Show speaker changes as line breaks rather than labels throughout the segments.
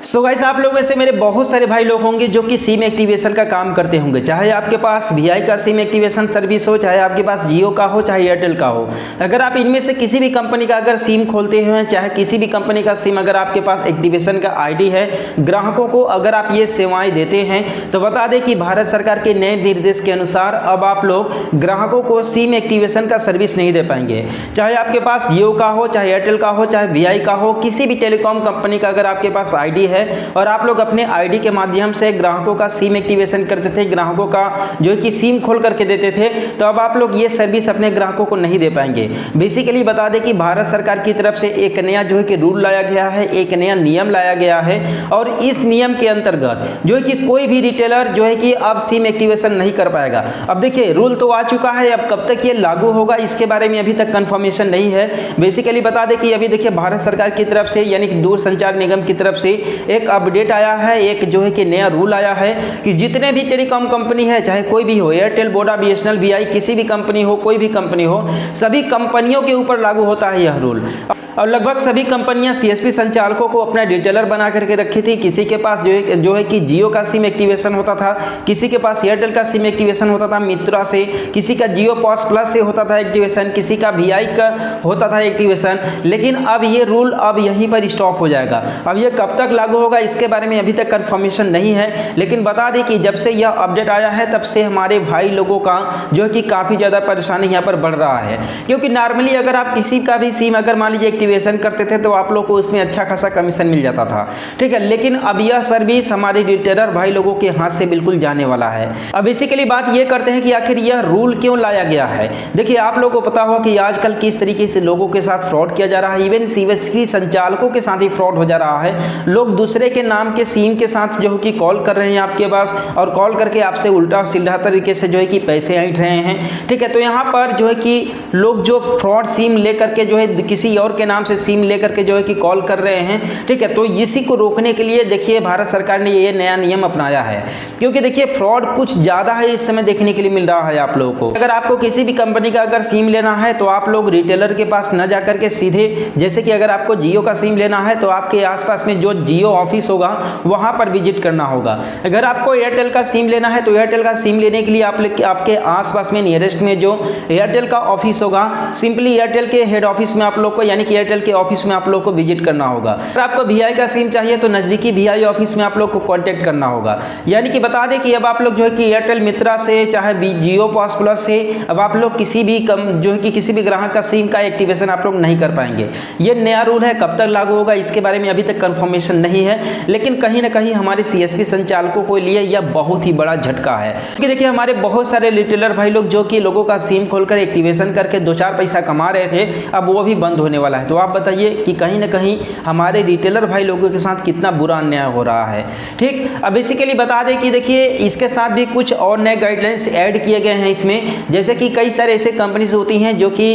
So guys, आप लोग में से मेरे बहुत सारे भाई लोग होंगे जो कि सिम एक्टिवेशन का काम करते होंगे। चाहे आपके पास वीआई का सिम एक्टिवेशन सर्विस हो, चाहे आपके पास जियो का हो, चाहे एयरटेल का हो। अगर आप इनमें से किसी भी कंपनी का अगर सिम खोलते हैं, चाहे किसी भी कंपनी का सिम अगर आपके पास एक्टिवेशन का आईडी है, ग्राहकों को अगर आप ये सेवाएं देते हैं, तो बता दें कि भारत सरकार के नए निर्देश के अनुसार अब आप लोग ग्राहकों को सिम एक्टिवेशन का सर्विस नहीं दे पाएंगे। चाहे आपके पास जियो का हो, चाहे एयरटेल का हो, चाहे वीआई का हो, किसी भी टेलीकॉम कंपनी का अगर आपके पास आईडी है और आप लोग अपने आईडी के माध्यम से ग्राहकों का सिम एक्टिवेशन करते थे, ग्राहकों का जो है कि सिम खोल करके देते थे, तो अब आप लोग ये सर्विस अपने ग्राहकों को नहीं दे पाएंगे। बेसिकली बता दें कि भारत सरकार की तरफ से एक नया जो है कि रूल लाया गया है, एक नया नियम लाया गया है और इस नियम के अंतर्गत जो है कि कोई भी रिटेलर जो है कि अब सिम एक्टिवेशन नहीं कर पाएगा। अब देखिए, रूल तो आ चुका है, अब कब तक ये लागू होगा इसके बारे में अभी तक कंफर्मेशन नहीं है। बेसिकली बता दें कि अभी देखिए भारत सरकार की तरफ से यानी कि दूरसंचार निगम की तरफ से एक अपडेट आया है, एक जो है कि नया रूल आया है कि जितने भी टेलीकॉम कंपनी है, चाहे कोई भी हो, एयरटेल, वोडा, बीएसएनएल, वीआई, किसी भी कंपनी हो, कोई भी कंपनी हो, सभी कंपनियों के ऊपर लागू होता है यह रूल। और लगभग सभी कंपनियां सीएसपी संचालकों को अपना रिटेलर बना करके रखी थी। किसी के पास जो है कि जियो का सिम एक्टिवेशन होता था, किसी के पास एयरटेल का सिम एक्टिवेशन होता था मित्रा से, किसी का जियो पॉस प्लस से होता था एक्टिवेशन, किसी का वीआई का होता था एक्टिवेशन। लेकिन अब ये रूल अब यहीं पर स्टॉप हो जाएगा। अब ये कब तक लागू होगा इसके बारे में अभी तक कंफर्मेशन नहीं है, लेकिन बता दें कि जब से यह अपडेट आया है तब से हमारे भाई लोगों का जो है कि काफ़ी ज़्यादा परेशानी यहाँ पर बढ़ रहा है। क्योंकि नॉर्मली अगर आप किसी का भी सिम अगर मान लीजिए एक्टिवेशन करते थे तो आप लोग को उसमें अच्छा खासा कमीशन मिल जाता था, ठीक है। लेकिन अब यह सर्विस हमारे रिटेलर भाई लोगों के हाथ से बिल्कुल जाने वाला है। अब बेसिकली बात ये करते हैं कि आखिर यह रूल क्यों लाया गया है। देखिए, आप लोगों को पता हो कि आजकल किस तरीके से लोगों के साथ फ्रॉड किया जा रहा है, इवन सीएसपी संचालकों के साथ ही फ्रॉड हो जा रहा है। लोग दूसरे के नाम के सिम के साथ जो है कि कॉल कर रहे हैं आपके पास और कॉल करके आपसे उल्टा सीधा तरीके से जो है कि पैसे ऐंठ रहे हैं, ठीक है। तो यहाँ पर जो है कि लोग जो फ्रॉड सिम लेकर के जो है किसी और के नाम से सिम लेकर के जो है कि कॉल कर रहे हैं, ठीक है। तो इसी को रोकने के लिए देखिए भारत सरकार ने ये नया नियम अपनाया है। क्योंकि देखिए फ्रॉड कुछ ज़्यादा है इस समय देखने के लिए मिल रहा है आप लोगों को। अगर आपको किसी भी कंपनी का अगर सिम लेना है तो आप लोग रिटेलर के पास न जा करके सीधे, जैसे कि अगर आपको जियो का सिम लेना है तो आपके आसपास में जो जियो ऑफिस होगा वहां पर विजिट करना होगा। अगर आपको एयरटेल का सिम लेना है तो एयरटेल का सिम लेने के लिए आपके आसपास में नियरेस्ट में जो एयरटेल का ऑफिस होगा, सिंपली एयरटेल के हेड ऑफिस में आप लोग को यानी कि एयरटेल के ऑफिस में आप लोग को विजिट करना होगा। अगर आपको वीआई का सिम चाहिए तो नजदीकी वीआई ऑफिस में आप लोग को कांटेक्ट करना होगा। यानी कि बता दें कि अब आप लोग जो है कि एयरटेल मित्रा से, चाहे जियो पॉस प्लस से, अब आप लोग किसी भी जो है कि किसी भी ग्राहक का सिम का एक्टिवेशन आप लोग नहीं कर पाएंगे। ये नया रूल है, कब तक लागू होगा इसके बारे में अभी तक कंफर्मेशन नहीं है, लेकिन कहीं ना कहीं हमारे सीएसपी संचालकों के लिए यह बहुत ही बड़ा झटका है। क्योंकि देखिए हमारे बहुत सारे रिटेलर भाई लोग जो कि लोगों का सिम खोलकर एक्टिवेशन करके 2-4 पैसा कमा रहे थे, अब वो भी बंद होने वाला है। तो आप बताइए कि कहीं ना कहीं हमारे रिटेलर भाई लोगों के साथ कितना बुरा अन्याय हो रहा है, ठीक। अब बेसिकली बता दें कि देखिए इसके साथ भी कुछ और नए गाइडलाइंस ऐड किए गए हैं इसमें। जैसे कि कई सारे ऐसे कंपनीज होती हैं जो कि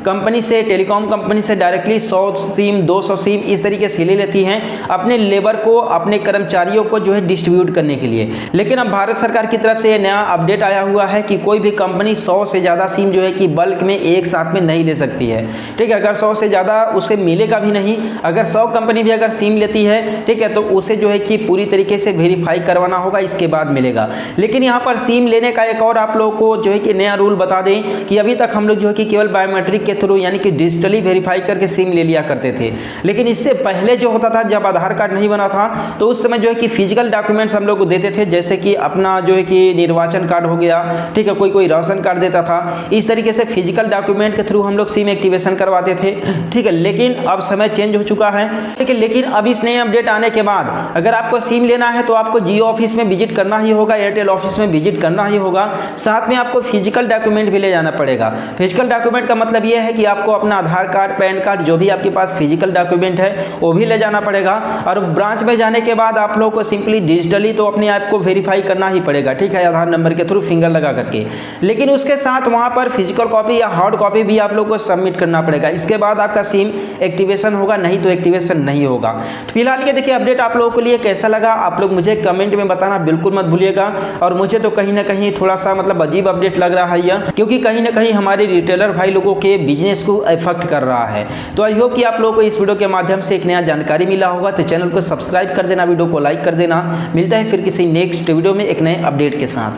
कंपनी से, टेलीकॉम कंपनी से डायरेक्टली 100 सिम 200 सिम इस तरीके से ले लेती हैं अपने लेबर को, अपने कर्मचारियों को जो है डिस्ट्रीब्यूट करने के लिए। लेकिन अब भारत सरकार की तरफ से ये नया अपडेट आया हुआ है कि कोई भी कंपनी 100 से ज़्यादा सिम जो है कि बल्क में एक साथ में नहीं ले सकती है, ठीक है। अगर 100 से ज़्यादा उसे मिलेगा भी नहीं। अगर 100 कंपनी भी अगर सिम लेती है, ठीक है, तो उसे जो है कि पूरी तरीके से वेरीफाई करवाना होगा, इसके बाद मिलेगा। लेकिन यहाँ पर सिम लेने का एक और आप लोगों को जो है कि नया रूल बता दें कि अभी तक हम लोग जो है कि केवल बायोमेट्रिक के थ्रू यानी कि डिजिटली वेरीफाई करके सिम ले लिया करते थे। लेकिन इससे पहले जो होता था, जब आधार कार्ड नहीं बना था तो उस समय जो है कि फिजिकल डॉक्यूमेंट्स हम लोग को देते थे, जैसे कि अपना जो है कि निर्वाचन कार्ड हो गया, ठीक है, कोई राशन कार्ड देता था। इस तरीके से फिजिकल डॉक्यूमेंट के थ्रू हम लोग सिम एक्टिवेशन करवाते थे, ठीक है। लेकिन अब समय चेंज हो चुका है, ठीक है। लेकिन अब इस नए अपडेट आने के बाद अगर आपको सिम लेना है तो आपको जियो ऑफिस में विजिट करना ही होगा, एयरटेल ऑफिस में विजिट करना ही होगा। साथ में आपको फिजिकल डॉक्यूमेंट भी ले जाना पड़ेगा। फिजिकल डॉक्यूमेंट का मतलब यह है कि आपको अपना आधार कार्ड, पैन कार्ड, जो भी आपके पास फिजिकल डॉक्यूमेंट है वो भी ले जाना पड़ेगा। और ब्रांच में जाने के बाद आप लोगों को सिंपली डिजिटली तो अपने आप को वेरीफाई करना ही पड़ेगा, ठीक है, आधार नंबर के थ्रू फिंगर लगा करके। लेकिन उसके साथ वहां पर फिजिकल कॉपी या हार्ड कॉपी भी आप लोगों को सबमिट करना पड़ेगा। इसके बाद आपका सिम एक्टिवेशन होगा, नहीं तो एक्टिवेशन नहीं होगा। फिलहाल ये देखिए अपडेट आप लोगों के लिए कैसा लगा आप लोग मुझे कमेंट में बताना बिल्कुल मत भूलिएगा। और मुझे तो कहीं ना कहीं थोड़ा सा मतलब अजीब अपडेट लग रहा है यह, क्योंकि कहीं ना कहीं हमारे रिटेलर भाई लोगों के बिजनेस को इफेक्ट कर रहा है। तो आई होप कि आप लोगों को इस वीडियो के माध्यम से एक नया जानकारी मिला होगा। तो चैनल को सब्सक्राइब कर देना, वीडियो को लाइक कर देना। मिलता है फिर किसी नेक्स्ट वीडियो में एक नए अपडेट के साथ।